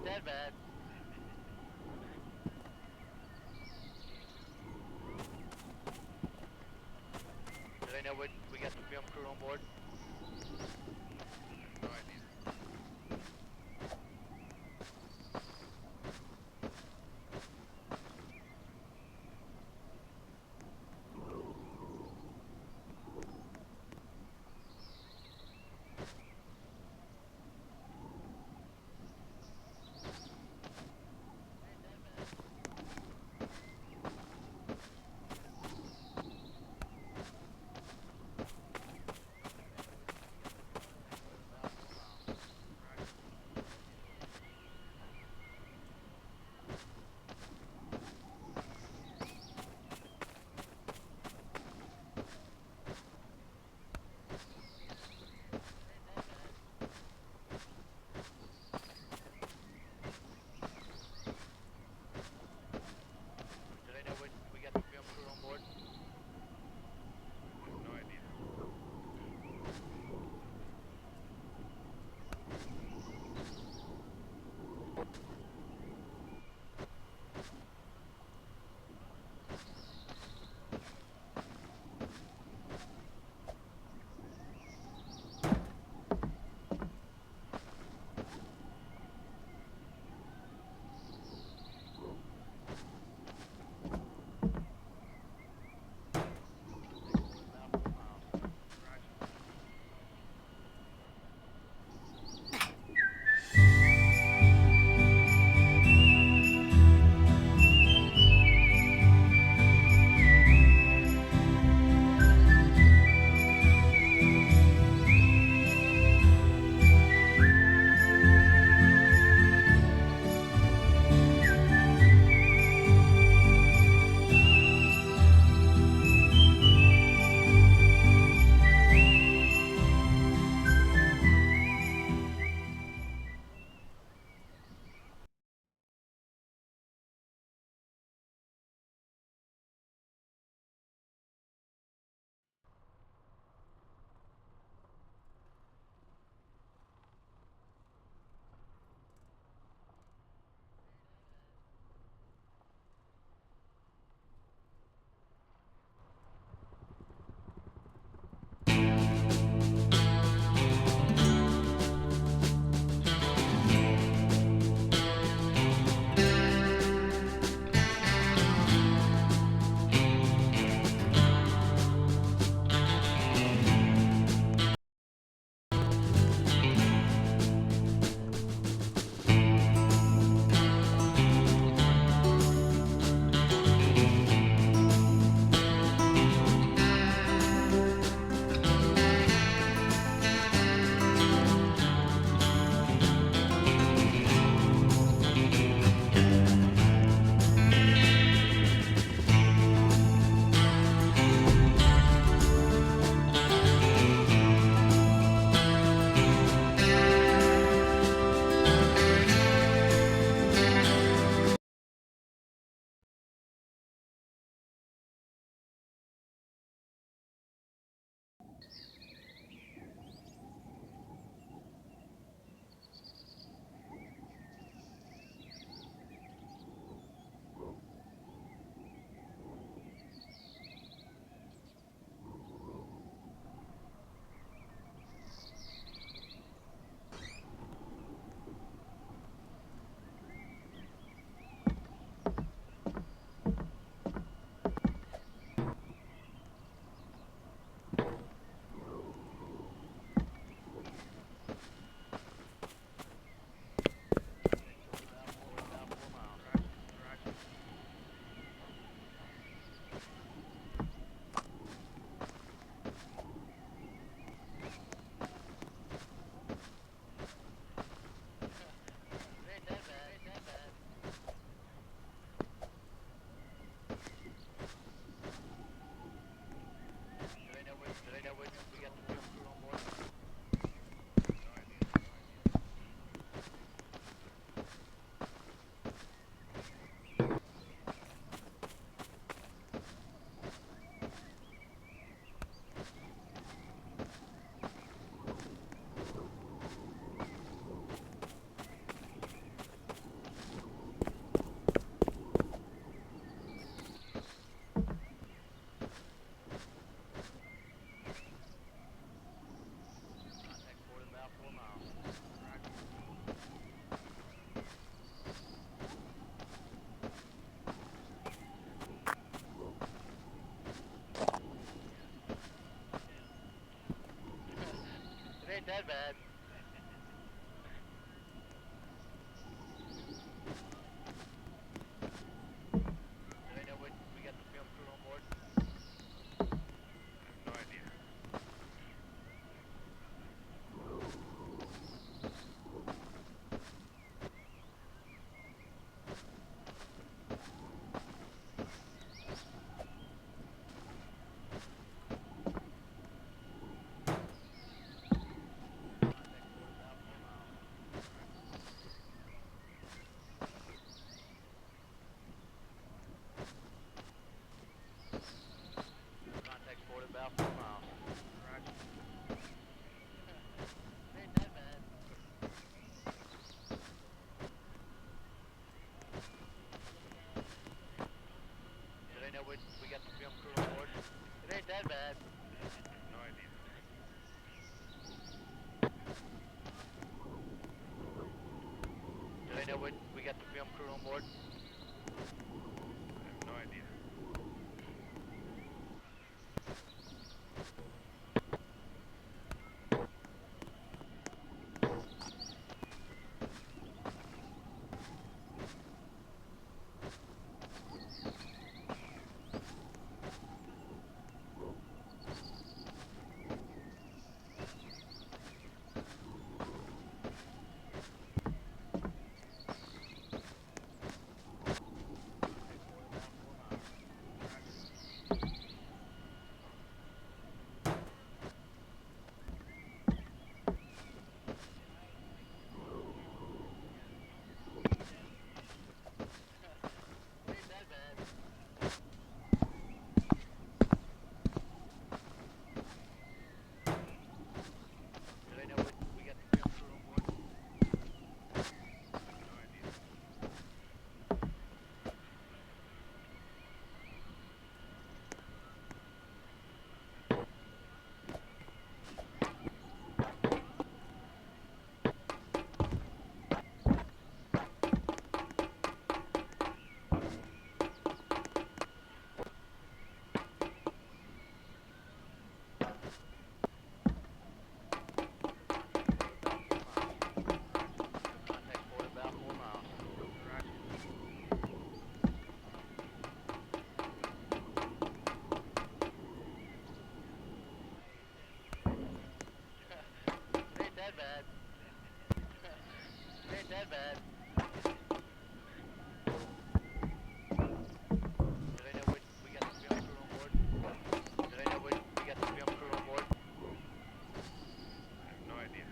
Ain't that bad. Do they know we got the film crew on board? No idea. that bad. No idea. Do they know we got the film crew on board? I have no idea. It ain't that bad. Do they know we got the film crew on board? No idea. Contact port about 4 miles. Roger. It ain't that bad. It ain't that bad. Do they know we got the film crew on board? Do they know we got the film crew on board? I have no idea.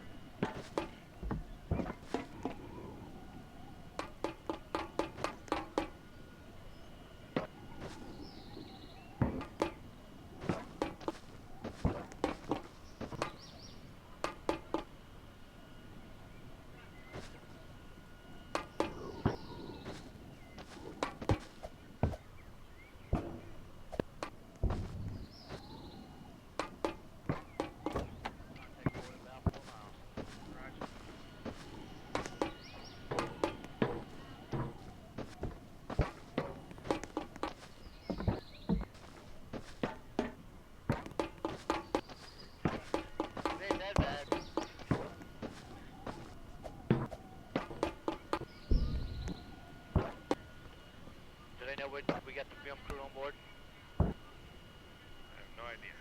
Contact port about 4 miles. Roger. It ain't that bad. Do they know we got the film crew on board? I have no idea.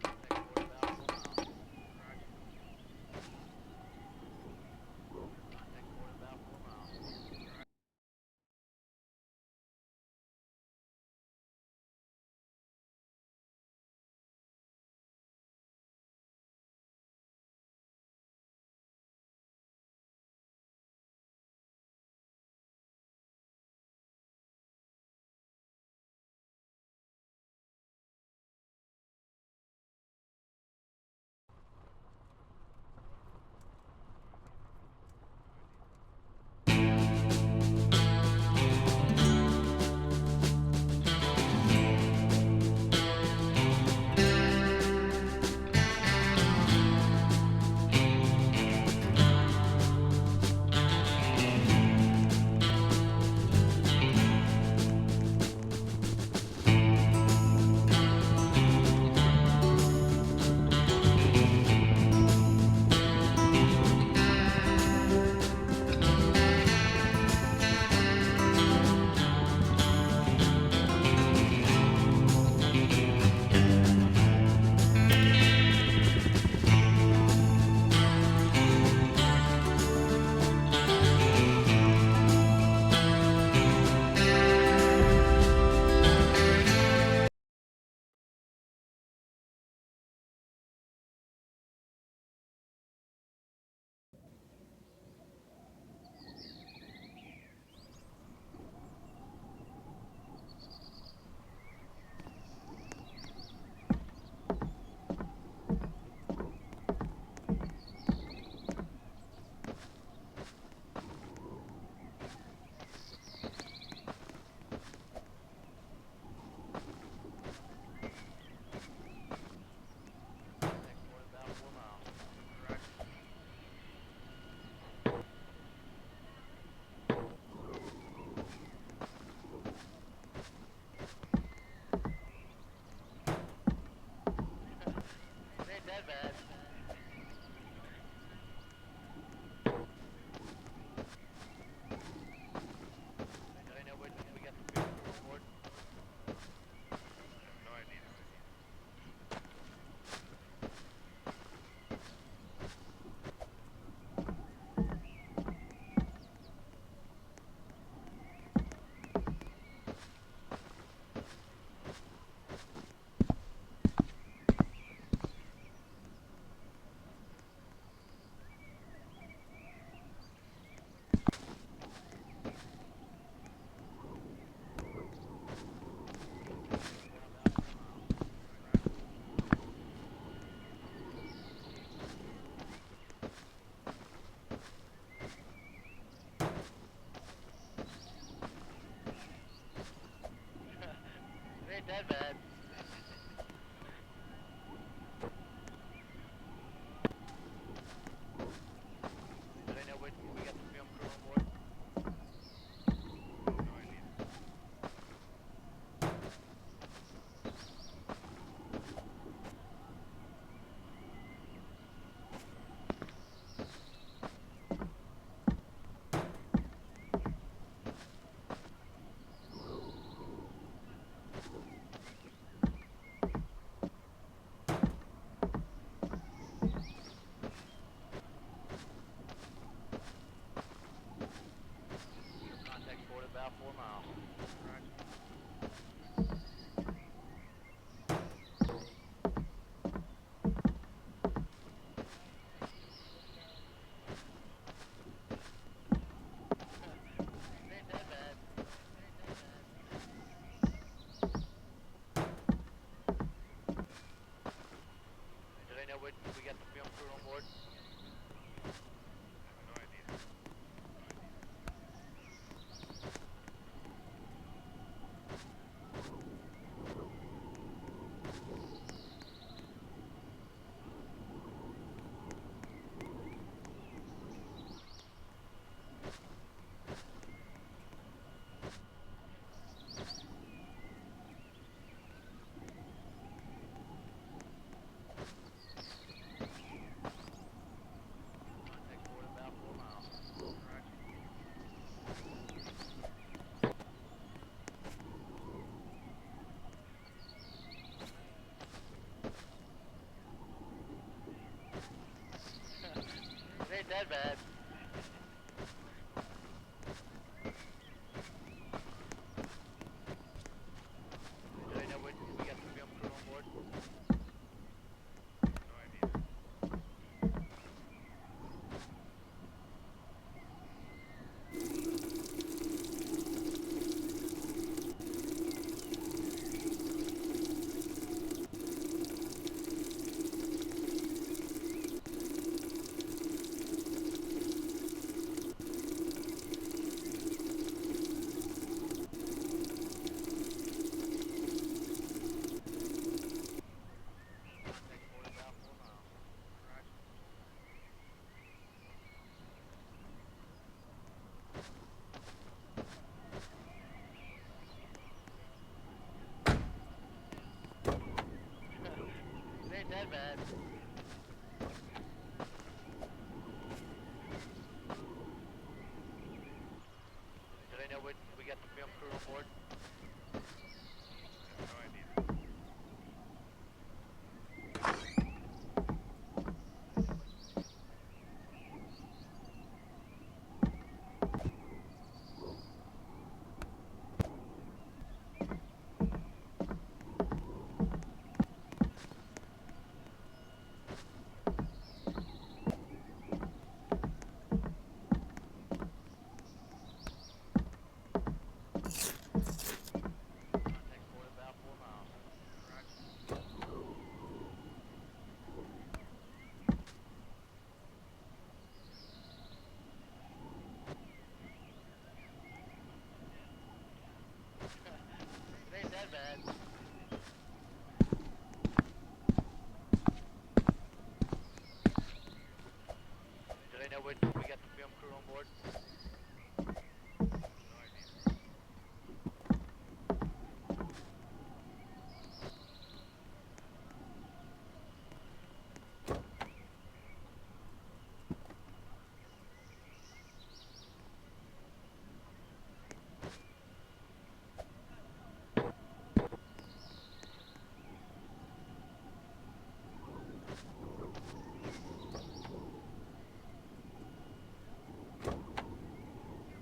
Contact port about 4 miles. ain't that bad. Did I know we got the film crew on board? No idea. Contact forward about 4 miles. Roger. It ain't that bad. Did I know we got the film crew on board? No idea. Contact forward about 4 miles. Roger. It ain't that bad. Did I know we got the film crew on board? No idea. Contact forward about 4 miles. Roger. It ain't that bad. Did I know we got the film crew on board? No idea. Contact forward about 4 miles. Roger. It ain't that bad. Did I know we got the film crew on board? No idea.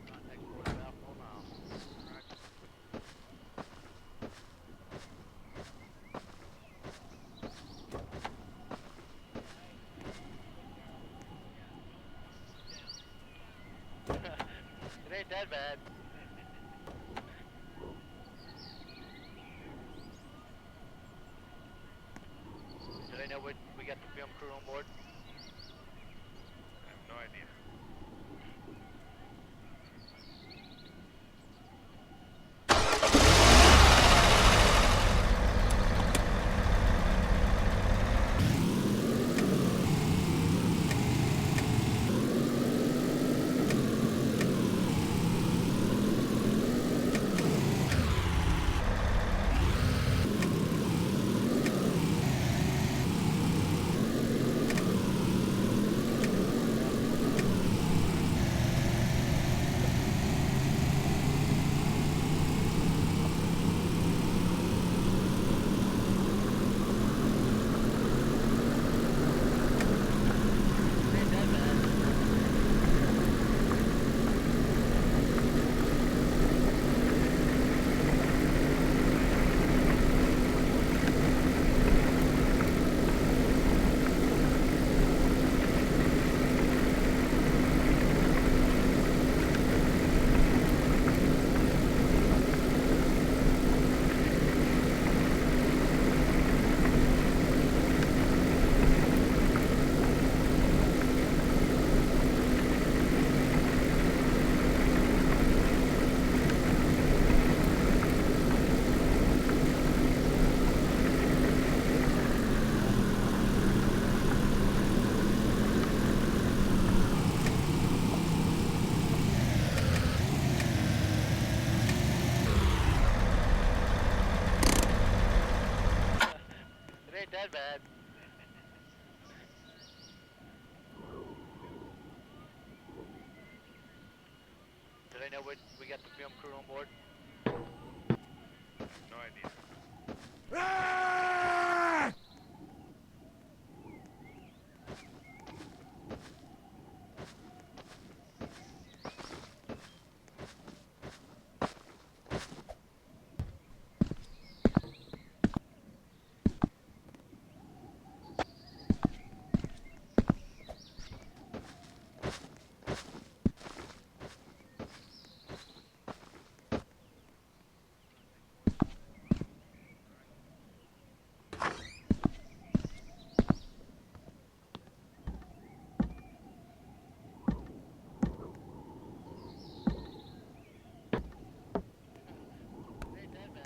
Contact forward about 4 miles. Roger. It ain't that bad. Did I know we got the film crew on board? I have no idea. that bad. Did I know we got the film crew on board? I have no idea. Ain't that bad. Did I know we got the film crew on board? Ain't that bad.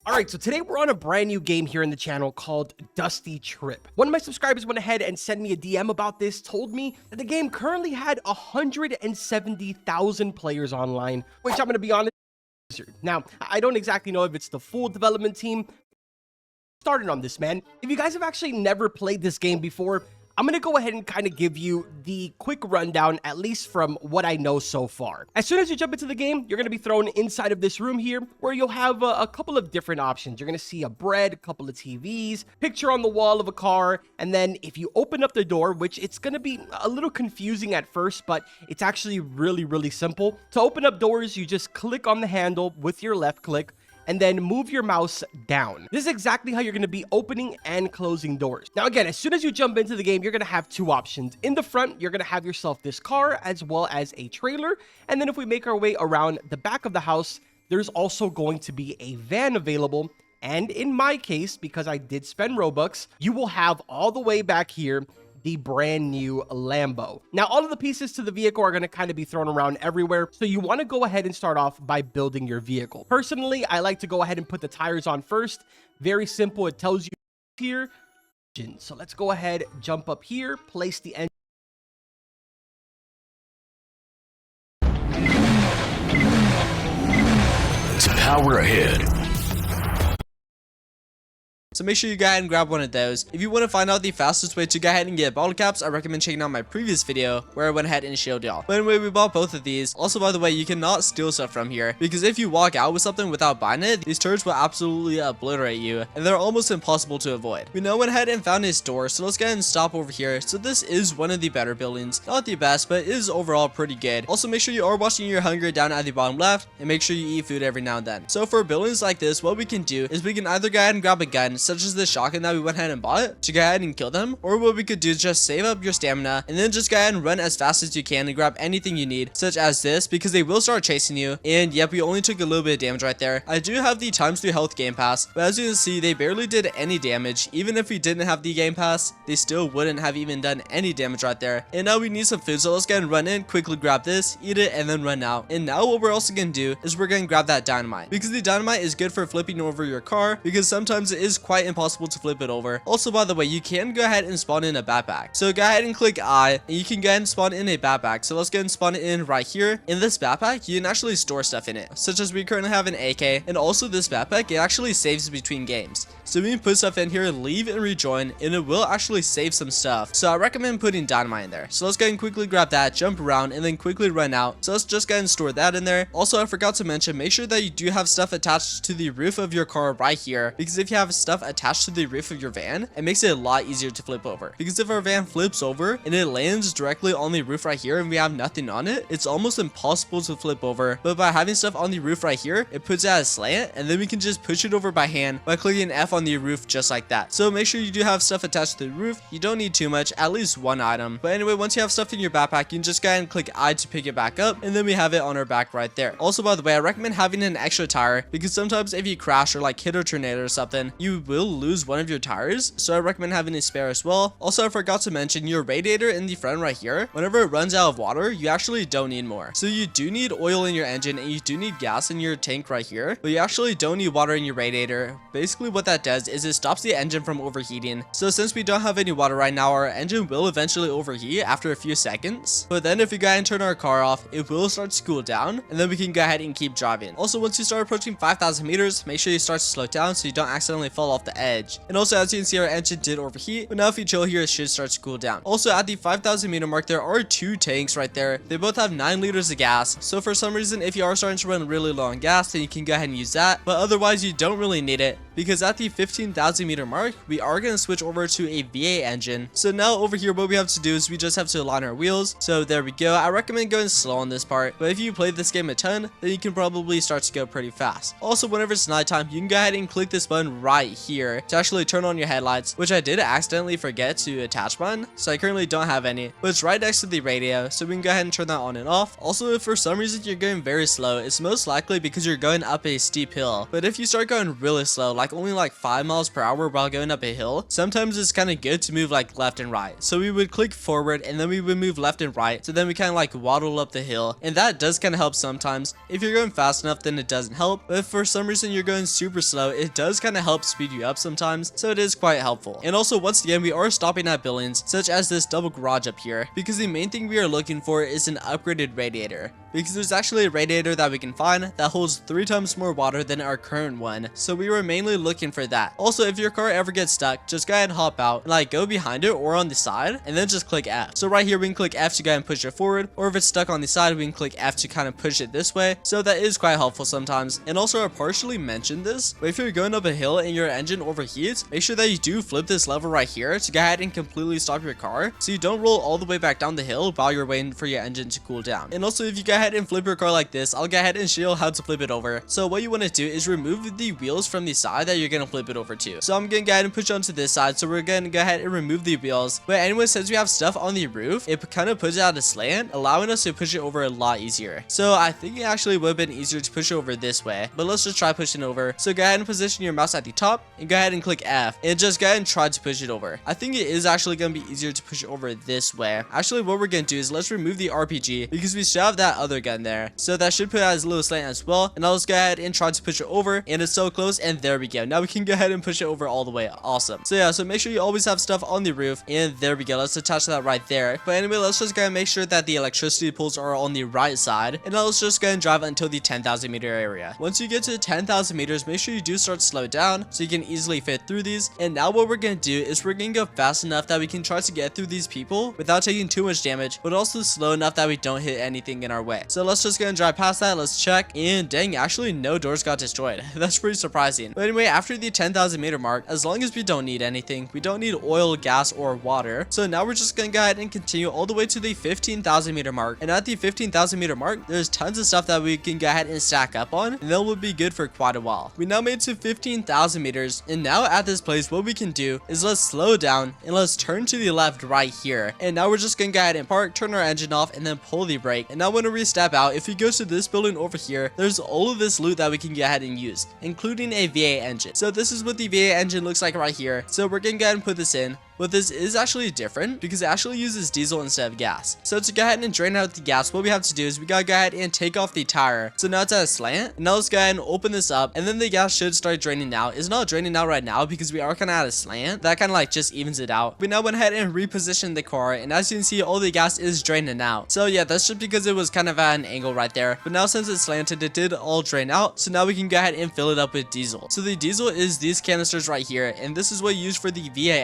Alright, so today we're on a brand new game here in the channel called Dusty Trip. One of my subscribers went ahead and sent me a DM about this, told me that the game currently had 170,000 players online, which I'm going to be honest, now, I don't exactly know if it's the full development team started on this, man. If you guys have actually never played this game before, I'm going to go ahead and kind of give you the quick rundown, at least from what I know so far. As soon as you jump into the game, you're going to be thrown inside of this room here where you'll have a couple of different options. You're going to see a bread, a couple of TVs, picture on the wall of a car, and then if you open up the door, which it's going to be a little confusing at first, but it's actually really simple. To open up doors, you just click on the handle with your left click, and then move your mouse down. This is exactly how you're going to be opening and closing doors. Now, again, as soon as you jump into the game, you're going to have two options. In the front, you're going to have yourself this car as well as a trailer. And then if we make our way around the back of the house, there's also going to be a van available. And in my case, because I did spend Robux, you will have all the way back here the brand new Lambo. Now, all of the pieces to the vehicle are going to kind of be thrown around everywhere. So you want to go ahead and start off by building your vehicle. Personally, I like to go ahead and put the tires on first. Very simple. It tells you here. So let's go ahead, jump up here, place the engine. To power ahead. So make sure you go ahead and grab one of those. If you want to find out the fastest way to go ahead and get bottle caps, I recommend checking out my previous video where I went ahead and showed y'all. But anyway, we bought both of these. Also, by the way, you cannot steal stuff from here because if you walk out with something without buying it, these turds will absolutely obliterate you and they're almost impossible to avoid. We now went ahead and found a store, so let's go ahead and stop over here. So this is one of the better buildings. Not the best, but it is overall pretty good. Also, make sure you are watching your hunger down at the bottom left and make sure you eat food every now and then. So for buildings like this, what we can do is we can either go ahead and grab a gun, such as the shotgun that we went ahead and bought, to go ahead and kill them. Or what we could do is just save up your stamina and then just go ahead and run as fast as you can and grab anything you need, such as this, because they will start chasing you. And yep, we only took a little bit of damage right there. I do have the ×3 health game pass, but as you can see, they barely did any damage. Even if we didn't have the game pass, they still wouldn't have even done any damage right there. And now we need some food, so let's go ahead and run in, quickly grab this, eat it, and then run out. And now what we're also gonna do is we're gonna grab that dynamite, because the dynamite is good for flipping over your car, because sometimes it is quite impossible to flip it over. Also, by the way, you can go ahead and spawn in a backpack. So go ahead and click I, and you can go ahead and spawn in a backpack. So let's go ahead and spawn it in right here. In this backpack, you can actually store stuff in it, such as we currently have an AK, and also this backpack, it actually saves between games. So we can put stuff in here, leave and rejoin, and it will actually save some stuff. So I recommend putting dynamite in there. So let's go ahead and quickly grab that, jump around, and then quickly run out. So let's just go ahead and store that in there. Also, I forgot to mention, make sure that you do have stuff attached to the roof of your car right here, because if you have stuff attached to the roof of your van, it makes it a lot easier to flip over. Because if our van flips over and it lands directly on the roof right here and we have nothing on it, it's almost impossible to flip over. But by having stuff on the roof right here, it puts it at a slant, and then we can just push it over by hand by clicking F on the roof just like that. So make sure you do have stuff attached to the roof. You don't need too much, at least one item. But anyway, once you have stuff in your backpack, you can just go ahead and click I to pick it back up, and then we have it on our back right there. Also, by the way, I recommend having an extra tire, because sometimes if you crash or like hit a tornado or something, you will lose one of your tires. So I recommend having a spare as well. Also, I forgot to mention your radiator in the front right here. Whenever it runs out of water, you actually don't need more. So you do need oil in your engine, and you do need gas in your tank right here, but you actually don't need water in your radiator. Basically what that does is it stops the engine from overheating. So since we don't have any water right now, our engine will eventually overheat after a few seconds. But then if we go ahead and turn our car off, it will start to cool down, and then we can go ahead and keep driving. Also, once you start approaching 5,000 meters, make sure you start to slow down so you don't accidentally fall off the edge. And also, as you can see, our engine did overheat, but now if you chill here, it should start to cool down. Also, at the 5,000 meter mark, there are two tanks right there. They both have 9 liters of gas. So for some reason, if you are starting to run really low on gas, then you can go ahead and use that. But otherwise, you don't really need it, because at the 15,000 meter mark, we are going to switch over to a V8 engine. So now over here, what we have to do is we just have to align our wheels. So there we go. I recommend going slow on this part, but if you play this game a ton, then you can probably start to go pretty fast. Also, whenever it's nighttime, you can go ahead and click this button right here to actually turn on your headlights, which I did accidentally forget to attach mine, so I currently don't have any, but it's right next to the radio, so we can go ahead and turn that on and off. Also, if for some reason you're going very slow, it's most likely because you're going up a steep hill. But if you start going really slow, like only like 5 miles per hour while going up a hill, sometimes it's kind of good to move like left and right. So we would click forward and then we would move left and right, so then we kind of like waddle up the hill, and that does kind of help sometimes. If you're going fast enough, then it doesn't help, but if for some reason you're going super slow, it does kind of help speed you up sometimes, so it is quite helpful. And also, once again, we are stopping at buildings such as this double garage up here, because the main thing we are looking for is an upgraded radiator, because there's actually a radiator that we can find that holds 3 times more water than our current one, so we were mainly looking for that. Also, if your car ever gets stuck, just go ahead and hop out and like go behind it or on the side, and then just click F. So right here we can click F to go ahead and push it forward, or if it's stuck on the side, we can click F to kind of push it this way. So that is quite helpful sometimes. And also, I partially mentioned this, but if you're going up a hill and your engine overheats, make sure that you do flip this lever right here to go ahead and completely stop your car, so you don't roll all the way back down the hill while you're waiting for your engine to cool down. And also, if you go ahead and flip your car like this, I'll go ahead and show you how to flip it over. So what you want to do is remove the wheels from the side that you're going to flip it over to. So I'm going to go ahead and push onto this side, so we're going to go ahead and remove the wheels. But anyway, since we have stuff on the roof, it kind of puts it at a slant, allowing us to push it over a lot easier. So I think it actually would have been easier to push it over this way, but let's just try pushing over. So go ahead and position your mouse at the top and go ahead and click F, and just go ahead and try to push it over. I think it is actually going to be easier to push it over this way. Actually, what we're going to do is let's remove the RPG, because we still have that other gun there, so that should put it as a little slant as well. And I'll just go ahead and try to push it over, and it's so close, and there we go. Now we can go ahead and push it over all the way. Awesome. So yeah, so make sure you always have stuff on the roof, and there we go. Let's attach that right there. But anyway, let's just go ahead and make sure that the electricity poles are on the right side, and now let's just go ahead and drive until the 10,000 meter area. Once you get to 10,000 meters, make sure you do start to slow down so you can easily fit through these. And now what we're going to do is we're going to go fast enough that we can try to get through these people without taking too much damage, but also slow enough that we don't hit anything in our way. So let's just go and drive past that. Let's check, and dang, actually no doors got destroyed. That's pretty surprising. But anyway, after the 10,000 meter mark, as long as we don't need anything, we don't need oil, gas, or water. So now we're just going to go ahead and continue all the way to the 15,000 meter mark. And at the 15,000 meter mark, there's tons of stuff that we can go ahead and stack up on, and that will be good for quite a while. We now made to 15,000 meters, cars. And now at this place, what we can do is let's slow down and let's turn to the left right here. And now we're just gonna go ahead and park, turn our engine off, and then pull the brake. And now when we step out, if we go to this building over here, there's all of this loot that we can go ahead and use, including a V8 engine. So this is what the V8 engine looks like right here. So we're gonna go ahead and put this in. But this is actually different because it actually uses diesel instead of gas. So to go ahead and drain out the gas, what we have to do is we gotta go ahead and take off the tire. So now it's at a slant. Now let's go ahead and open this up, and then the gas should start draining out. It's not draining out right now because we are kind of at a slant. That kind of like just evens it out. We now went ahead and repositioned the car, and as you can see, all the gas is draining out. So yeah, that's just because it was kind of at an angle right there. But now since it's slanted, it did all drain out. So now we can go ahead and fill it up with diesel. So the diesel is these canisters right here, and this is what you use for the V8